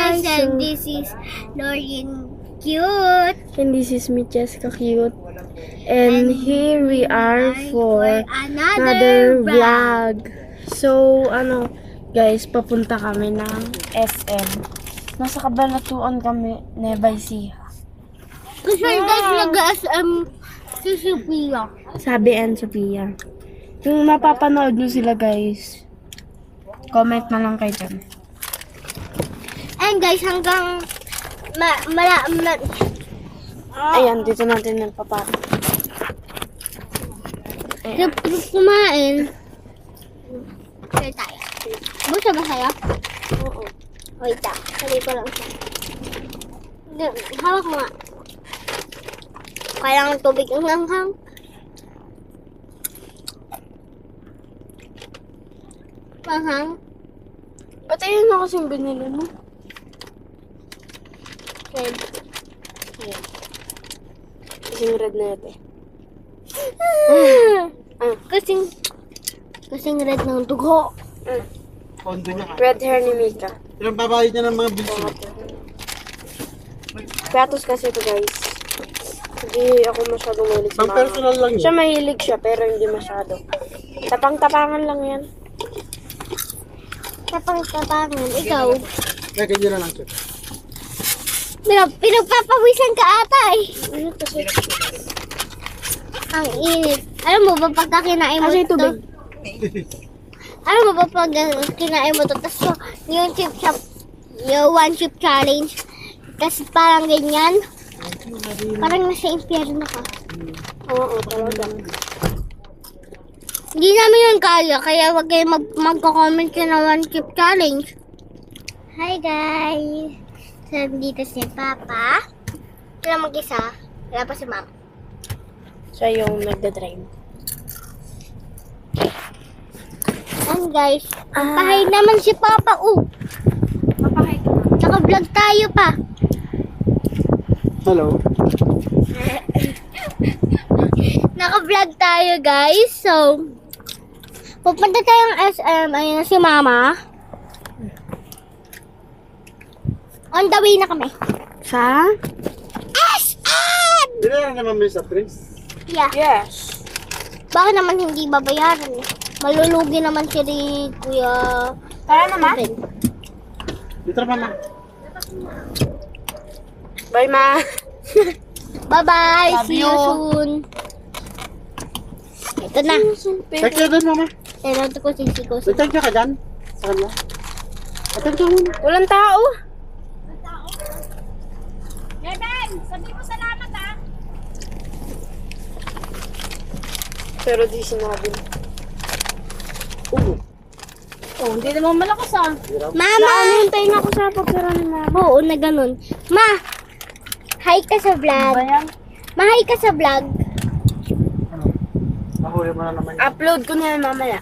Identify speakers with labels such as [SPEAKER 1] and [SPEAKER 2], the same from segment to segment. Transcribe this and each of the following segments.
[SPEAKER 1] guys, and this is Lauren Cute.
[SPEAKER 2] And this is me, Jessica Cute. And here we are for another vlog. So, guys, papunta kami ng SM. Nasa Cabanatuan kami, Nueva Ecija.
[SPEAKER 1] Kasi guys, nag-SM si Sophia.
[SPEAKER 2] Sabi and Sophia. Kung mapapanood nyo sila, guys, comment na lang kayo dyan.
[SPEAKER 1] And guys, hanggang
[SPEAKER 2] Ayan, dito natin nagpapakita.
[SPEAKER 1] kumain. Kaya tayo. Busa ba sa'yo?
[SPEAKER 2] Oo.
[SPEAKER 1] Wait lang. Sabi ko lang siya. Hawak mo nga. Kailangan tubig ang langhang. Langhang.
[SPEAKER 2] Ba't ayun na kasing binili mo?
[SPEAKER 1] Red.
[SPEAKER 2] Ayan. Kasing red na ito.
[SPEAKER 1] Kasing red ng dugo.
[SPEAKER 3] Pondo niya ka.
[SPEAKER 2] Red hair ni Mika.
[SPEAKER 3] Ilang babayad niya ng mga bills niya.
[SPEAKER 2] Piatos kasi ito, guys. Hindi ako masyadong mahilig sa
[SPEAKER 3] Pang
[SPEAKER 2] mga.
[SPEAKER 3] personal lang
[SPEAKER 2] Siya
[SPEAKER 3] yun.
[SPEAKER 2] mahilig siya, pero hindi masyado. Tapang-tapangan lang yan.
[SPEAKER 1] Tapang-tapangan. Ikaw.
[SPEAKER 3] Kaya ganyan na lang siya.
[SPEAKER 1] Pinagpapawisan ka ata eh.
[SPEAKER 2] Ano kasi?
[SPEAKER 1] Ang init. Alam mo ba pagka kinain mo
[SPEAKER 2] Kasi
[SPEAKER 1] ito?
[SPEAKER 2] tubig.
[SPEAKER 1] Alam mo ba pag kinain mo ito, tapos yung chip chop, yung one chip challenge, tapos parang ganyan, parang nasa impyerno ka.
[SPEAKER 2] Oo, talaga.
[SPEAKER 1] Hindi namin yun kaya wag kayo magko-comment ka na one chip challenge. Hi guys! So, dito si Papa. Sila mag-isa. Wala pa si Mama.
[SPEAKER 2] Siya yung nagda-drive.
[SPEAKER 1] And guys, pahay naman si Papa. Papahay ka na. Naka-vlog tayo pa.
[SPEAKER 3] Hello.
[SPEAKER 1] Naka-vlog tayo guys. So, pupunta tayong SM. Ayun na si Mama. On the way na kami.
[SPEAKER 2] Sa?
[SPEAKER 1] SM!
[SPEAKER 3] Binayaran naman mo yung soft drinks?
[SPEAKER 1] Yeah.
[SPEAKER 2] Yes.
[SPEAKER 1] Bakit naman hindi babayaran? Malulugi naman si Kuya.
[SPEAKER 2] Tara na, Ma.
[SPEAKER 3] Dito na mama.
[SPEAKER 2] Bye, Ma.
[SPEAKER 1] Bye-bye.
[SPEAKER 2] Love
[SPEAKER 1] See you
[SPEAKER 2] you.
[SPEAKER 1] soon. Ito na.
[SPEAKER 3] Check ka doon mama.
[SPEAKER 1] Tinato ko sisiko.
[SPEAKER 3] Check ka dyan. Sa kanya. Check ka muna.
[SPEAKER 2] Walang tao. Pero di sinabi. Oh, hindi naman malakas
[SPEAKER 1] Mama!
[SPEAKER 2] Naanintay na ako sa pagsara ni Mama.
[SPEAKER 1] Oo, na ganun. Ma! Hi ka sa vlog. Ma, hi ka sa vlog.
[SPEAKER 3] Mahuli mo na naman.
[SPEAKER 2] Upload ko na yan mamaya.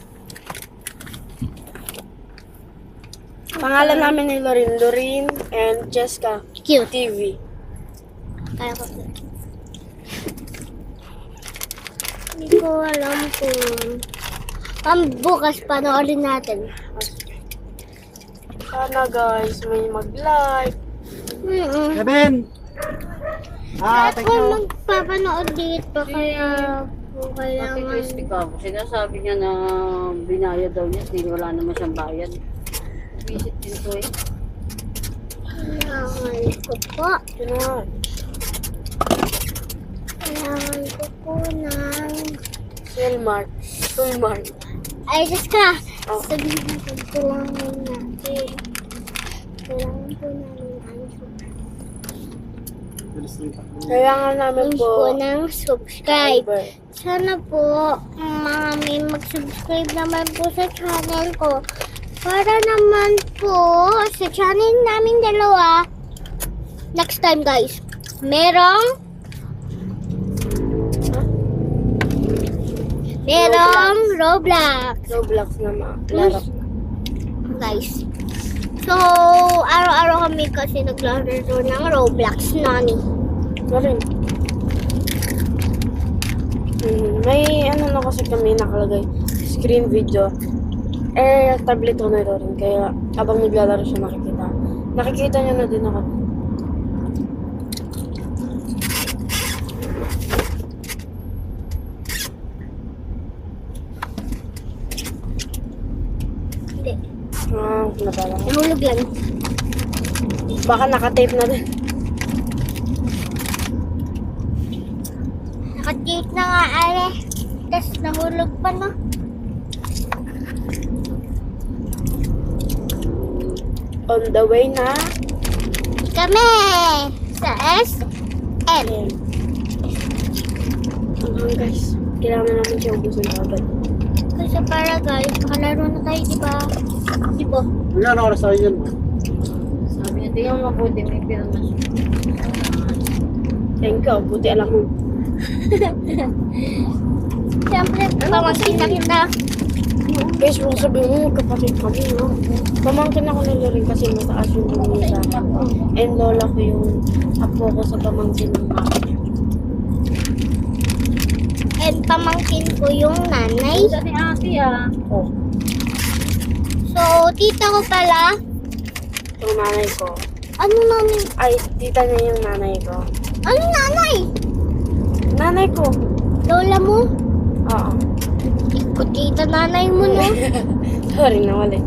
[SPEAKER 2] Pangalan namin ni Lorin and Jessica
[SPEAKER 1] Cute.
[SPEAKER 2] TV.
[SPEAKER 1] Kaya ko. Hindi ko alam kung... bukas panoorin natin.
[SPEAKER 2] Sana guys, may mag-like.
[SPEAKER 3] Kevin! Thank
[SPEAKER 1] Ako
[SPEAKER 3] you.
[SPEAKER 1] magpapanood dito kaya kung kailangan...
[SPEAKER 4] Sinasabi niya na binayad daw niya, hindi wala naman siyang bayad. Visit din to eh.
[SPEAKER 1] Kailangan ko po.
[SPEAKER 2] Yun.
[SPEAKER 1] Kailangan ko po ng...
[SPEAKER 2] Silmar.
[SPEAKER 1] Ay, Jessica!
[SPEAKER 2] Oh.
[SPEAKER 1] Sabihin natin, kailangan natin. Kailangan po namin ang
[SPEAKER 3] Bilis lang pa.
[SPEAKER 2] Kailangan namin
[SPEAKER 1] po
[SPEAKER 2] po
[SPEAKER 1] ng subscribe. Sana po may mag-subscribe naman po sa channel ko. Para naman po sa channel namin dalawa. Next time guys, merong Roblox.
[SPEAKER 2] Roblox na laro.
[SPEAKER 1] Guys. So, araw-araw kami kasi naglalaro ng Roblox, nani.
[SPEAKER 2] Lorin. May ano na kasi kami nakalagay. Screen video. Tablet ko na rin. Kaya habang naglalaro siya makikita. Nakikita niyo na din ako.
[SPEAKER 1] Hindi.
[SPEAKER 2] Nabala.
[SPEAKER 1] Nahulog lang.
[SPEAKER 2] Baka nakatape na din.
[SPEAKER 1] Nakatake na nga, are. Tapos nahulog pa, no?
[SPEAKER 2] On the way na.
[SPEAKER 1] Kami! Sa SM.
[SPEAKER 2] Guys, kailangan na namin siya ubusin agad.
[SPEAKER 1] Kasi para guys, makalaro na tayo, di ba? Di ba?
[SPEAKER 3] Wala na oras tayo yun.
[SPEAKER 4] Sabi niya, tingnan mo mabuti, may pirma siya.
[SPEAKER 2] Thank you, buti alam mo.
[SPEAKER 1] Siyempre, pamangkin na kita.
[SPEAKER 2] Guys, kung sabihin mo, magkapatid kami, no? Pamangkin ako nila rin kasi mataas yung tumulong sa akin. And lola ko yung apo ko sa pamangkin ng mama.
[SPEAKER 1] And pamangkin ko yung nanay.
[SPEAKER 4] Sa ni ate ah.
[SPEAKER 2] Oh,
[SPEAKER 1] So, tita ko pala.
[SPEAKER 2] yung nanay ko.
[SPEAKER 1] Ano nanay?
[SPEAKER 2] Ay, tita niya yung nanay ko.
[SPEAKER 1] Ano nanay?
[SPEAKER 2] Nanay ko?
[SPEAKER 1] Lola mo?
[SPEAKER 2] Oo.
[SPEAKER 1] Ko tita nanay mo, no?
[SPEAKER 2] Sorry, nawali.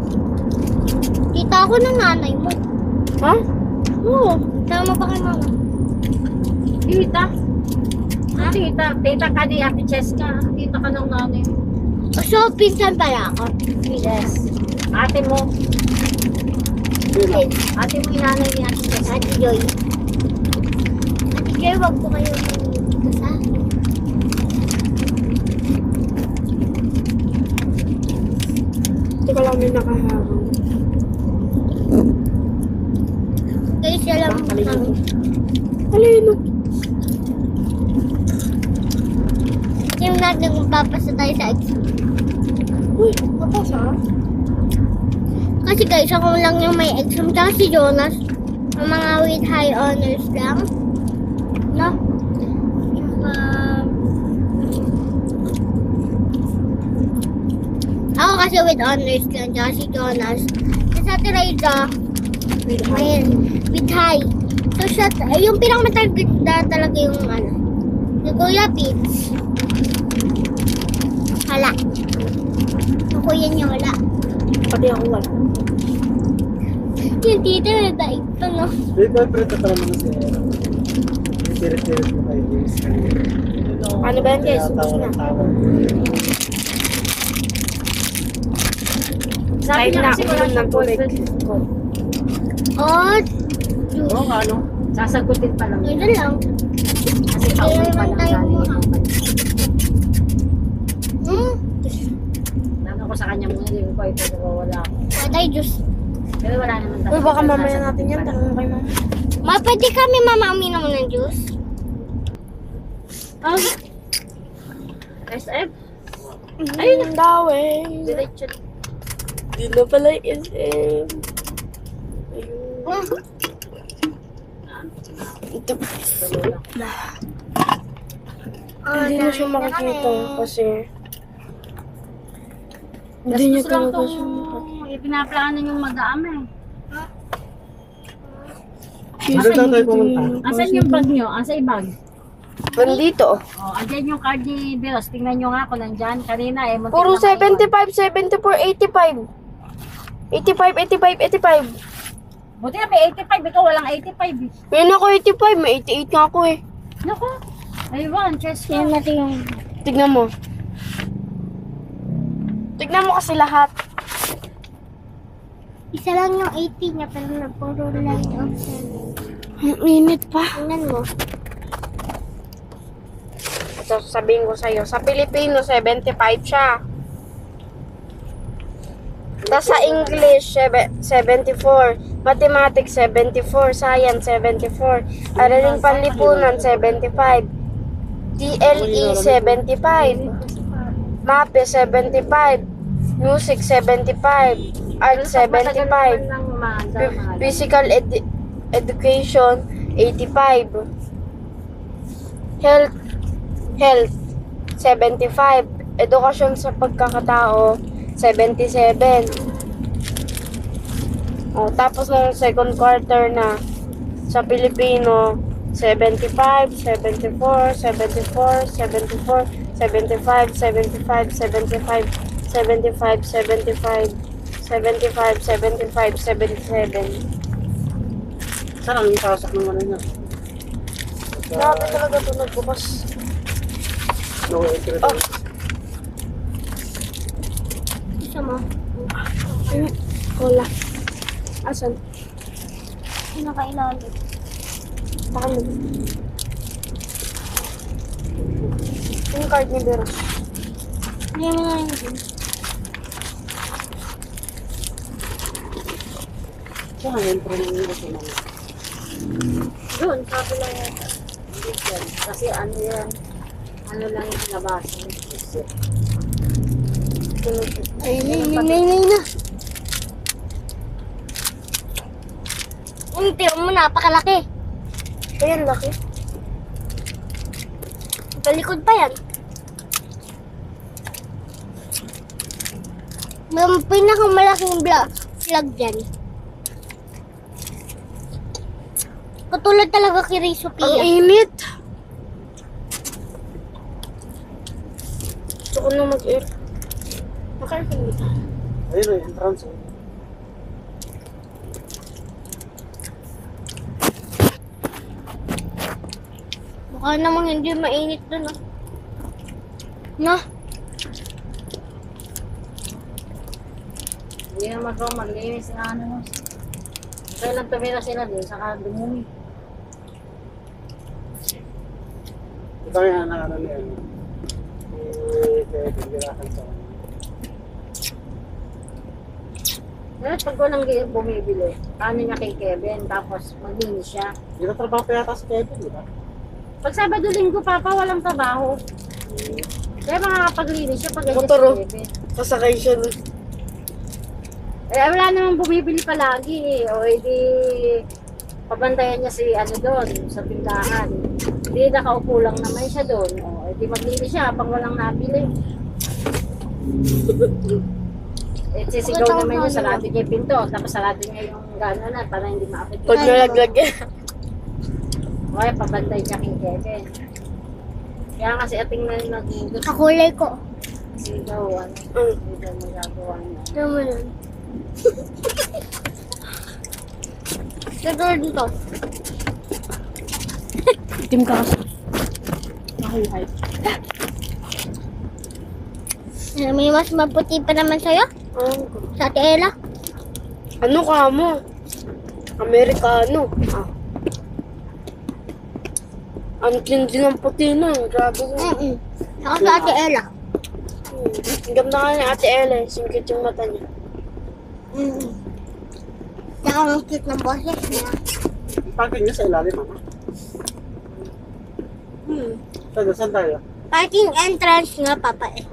[SPEAKER 1] Tita ako ng nanay mo.
[SPEAKER 2] Ha?
[SPEAKER 1] Oo. Tama pa kay mama.
[SPEAKER 4] Tita? Ah, tita. Tita ka ni Ate Cheska. Tita ka ng nanay.
[SPEAKER 1] So, pinsan pala ako.
[SPEAKER 4] Yes. Ate mo.
[SPEAKER 1] Yes.
[SPEAKER 4] Ate mo yung nanay ni Ate Cheska.
[SPEAKER 1] Ate Joy. Ate Joy, wag po kayo dito sa akin.
[SPEAKER 2] Hindi ko lang may nakaharang.
[SPEAKER 1] Guys, alam mo kami.
[SPEAKER 2] Alino?
[SPEAKER 1] Yung natin magpapasa tayo sa exam.
[SPEAKER 2] Uy, mapasa?
[SPEAKER 1] Kasi guys, ako lang yung may exam. Tsaka si Jonas, ang mga with high honors lang. No? Ako kasi with honors lang. Tsaka si Jonas. Kasi Ate Raiza, with high. So siya, yung pinakamatagid na talaga yung ano. Si Kuya Pits. Hala. Yung kuya niya wala.
[SPEAKER 2] Pati ako wala.
[SPEAKER 1] Yung tita na daig to, no?
[SPEAKER 3] Dito, pero ito naman na si Era. Sirit-sirit mo kayo guys.
[SPEAKER 2] Ano ba yan guys? Ubus na.
[SPEAKER 4] Sabi
[SPEAKER 2] Kahit
[SPEAKER 4] niya
[SPEAKER 2] na
[SPEAKER 4] kasi wala
[SPEAKER 2] uminom
[SPEAKER 4] siyang
[SPEAKER 2] ng tubig.
[SPEAKER 4] boyfriend.
[SPEAKER 1] Oh,
[SPEAKER 3] Oo nga, no?
[SPEAKER 4] Sasagutin pa lang.
[SPEAKER 1] yun lang.
[SPEAKER 4] Kasi pauwi pa lang
[SPEAKER 1] tayo mo.
[SPEAKER 4] galing. Nano ko sa kanya muna yung boyfriend na wala ako.
[SPEAKER 1] Patay Diyos.
[SPEAKER 4] Pero wala naman
[SPEAKER 2] Uy, baka mamaya natin yan. Tanong mo kay mama.
[SPEAKER 1] Ma, pwede kami mama uminom ng juice?
[SPEAKER 4] Oh. SF?
[SPEAKER 2] Ayun ang dawin.
[SPEAKER 4] Diretso.
[SPEAKER 2] Di na pala yung SM. Ayun. Ito. Hindi na siya makikita kasi hindi niya
[SPEAKER 4] Gastos lang
[SPEAKER 2] talaga
[SPEAKER 4] tong
[SPEAKER 2] siya makikita.
[SPEAKER 4] pinaplano yung mag-aama eh.
[SPEAKER 3] Saan tayo pumunta?
[SPEAKER 4] Asan yung bag nyo? Asan yung bag?
[SPEAKER 2] Nandito.
[SPEAKER 4] Oh, andyan yung card ni Biros. Tingnan nyo nga kung nandyan. Kanina eh. muntik
[SPEAKER 2] Puro
[SPEAKER 4] na maiwan.
[SPEAKER 2] 75, 74, 85. 85.
[SPEAKER 4] Buti na may 85. Ikaw walang 85 eh.
[SPEAKER 2] Ngayon ako 85, may 88 nga ako eh.
[SPEAKER 4] Naku. Ayun, chest
[SPEAKER 1] Yan
[SPEAKER 4] ko.
[SPEAKER 1] natin yung...
[SPEAKER 2] Tignan mo. Tignan mo kasi lahat.
[SPEAKER 1] Isa lang yung 80 niya, pero napuro lang yung 7.
[SPEAKER 2] Ang init pa.
[SPEAKER 1] Tingnan mo.
[SPEAKER 2] Ito, sabihin ko sa'yo. Sa Pilipino, 75 siya. Tapos sa English, 74. Mathematics, 74. Science, 74. Araling panlipunan, 75. TLE, 75. MAPE, 75. Music, 75. Art, 75. Physical education, 85. Health, 75. Edukasyon sa pagkakatao, 77. Oh, tapos ng second quarter na sa Pilipino, 75, 74, 74, 74, 75, 75, 75, 75, 75, 75, 75, 77.
[SPEAKER 4] Saan ang ipasok ng ano niya?
[SPEAKER 2] Grabe talaga ito nagbukas.
[SPEAKER 3] No entry.
[SPEAKER 2] Oh.
[SPEAKER 1] Isa mo.
[SPEAKER 2] Cola. Asan?
[SPEAKER 1] Nakailalim.
[SPEAKER 2] Baka mo. Yung card ni Vera.
[SPEAKER 1] Hindi mo nga yun.
[SPEAKER 4] Saan ang entry ng nila sila?
[SPEAKER 1] Doon, sabi lang yan.
[SPEAKER 4] Hindi yan. Kasi ano yan? Ano lang yung labas.
[SPEAKER 1] Ayun na. Yung tiro mo, napakalaki.
[SPEAKER 2] Ayan, laki.
[SPEAKER 1] Palikod pa yan. Yung pinakamalaking vlog dyan. Katulad talaga kay Ray
[SPEAKER 2] Ang
[SPEAKER 1] Sophia.
[SPEAKER 2] init. Gusto ko na mag-air. Naka-aircon dito.
[SPEAKER 3] Ayun o, entrance.
[SPEAKER 1] Mukha namang hindi mainit dun, ah. No?
[SPEAKER 4] Hindi naman ko maglinis na ano. Kailan tumira sila din, saka dumumi.
[SPEAKER 3] Ito yung ano niya. Kaya pagkirakan sa
[SPEAKER 4] Pero pag walang bumibili, paano niya kay Kevin, tapos maglinis siya.
[SPEAKER 3] Hindi na trabaho pa yata si Kevin, di ba?
[SPEAKER 4] Pag Sabado Linggo, Papa, walang trabaho. Kaya makakapaglinis siya pag
[SPEAKER 2] Motor, oh.
[SPEAKER 4] si Kevin.
[SPEAKER 2] Sasakay siya dun.
[SPEAKER 4] Eh, wala namang bumibili palagi eh. O, edi, pabantayan niya si ano doon, sa tindahan. Hindi, nakaupo lang naman siya doon. O, edi maglinis siya pag walang nabili. Eh, sisigaw naman niya, sarado niya yung pinto. Tapos sarado niya yung gano'n na, para hindi maapit.
[SPEAKER 2] Pag nalaglag yan.
[SPEAKER 4] Okay, pabantay niya kay Kevin. Kaya kasi ating na nag-gusto.
[SPEAKER 1] Kakulay ko.
[SPEAKER 4] Sigaw, ano, hindi daw magagawa niya.
[SPEAKER 1] Ito mo nun. Siguro dito.
[SPEAKER 2] Itim ka kasi. Nakuhay.
[SPEAKER 1] May mas maputi pa naman sa'yo? Sa Ate Ella?
[SPEAKER 2] Ano ka mo? Amerikano. Ah. Ang tindi ng puti na. Grabe nga.
[SPEAKER 1] Saka sa Ate Ella.
[SPEAKER 2] Ang ganda nga ni Ate Ella. Singkit yung mata niya.
[SPEAKER 1] Saka ang cute ng boses niya.
[SPEAKER 3] Parking niya sa ilalim, ano? Saan tayo?
[SPEAKER 1] Parking entrance nga, Papa eh.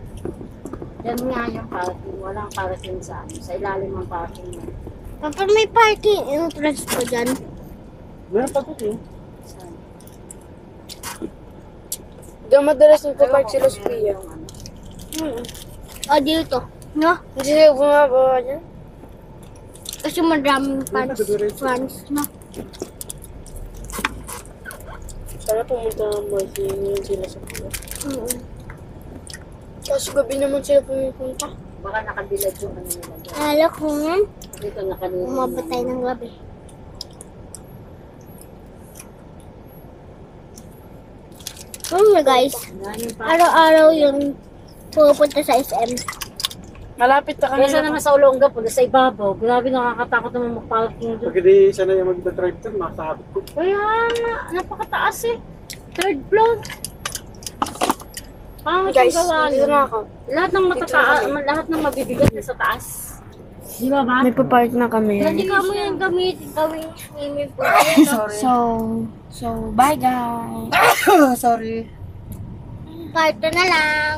[SPEAKER 4] Yan nga yung parking. Walang parking sa ano. Sa ilalim ng parking na.
[SPEAKER 1] Papa, may parking entrance ko dyan.
[SPEAKER 3] Meron pa ito, eh.
[SPEAKER 4] Saan?
[SPEAKER 2] Diyan madalas nagpa-park sila sa Pia.
[SPEAKER 4] Yung ano.
[SPEAKER 1] O, dito. No?
[SPEAKER 2] Hindi sila bumababa dyan.
[SPEAKER 1] Kasi maraming fans, no?
[SPEAKER 2] Sana pumunta ng boys. Yun sila sa Pia. Kaso gabi naman sila pumunta.
[SPEAKER 4] Baka nakabilad yung ano nila dyan.
[SPEAKER 1] Alam ko nga,
[SPEAKER 4] Dito nakalimutan.
[SPEAKER 1] umabot tayo ng gabi. Guys,
[SPEAKER 4] Yan yung parking.
[SPEAKER 1] araw-araw yung pupunta sa SM.
[SPEAKER 2] Malapit na kami.
[SPEAKER 4] Kesa naman sa Olonga po, sa ibabaw. Grabe, nakakatakot naman mag-parking doon.
[SPEAKER 3] Pag hindi siya na yung mag-drive doon, makasabit ko.
[SPEAKER 4] Kaya nga, napakataas eh. Third floor. Pangit
[SPEAKER 2] Guys,
[SPEAKER 4] yung gawa
[SPEAKER 2] dito
[SPEAKER 4] nun.
[SPEAKER 2] na ako.
[SPEAKER 4] Lahat ng lahat ng mabibigat na sa taas. Di ba ba?
[SPEAKER 2] May pa-park na kami.
[SPEAKER 1] Hindi ka mo yung gawing swimming pool.
[SPEAKER 2] So, bye guys.
[SPEAKER 3] Sorry.
[SPEAKER 1] Part 2 na lang.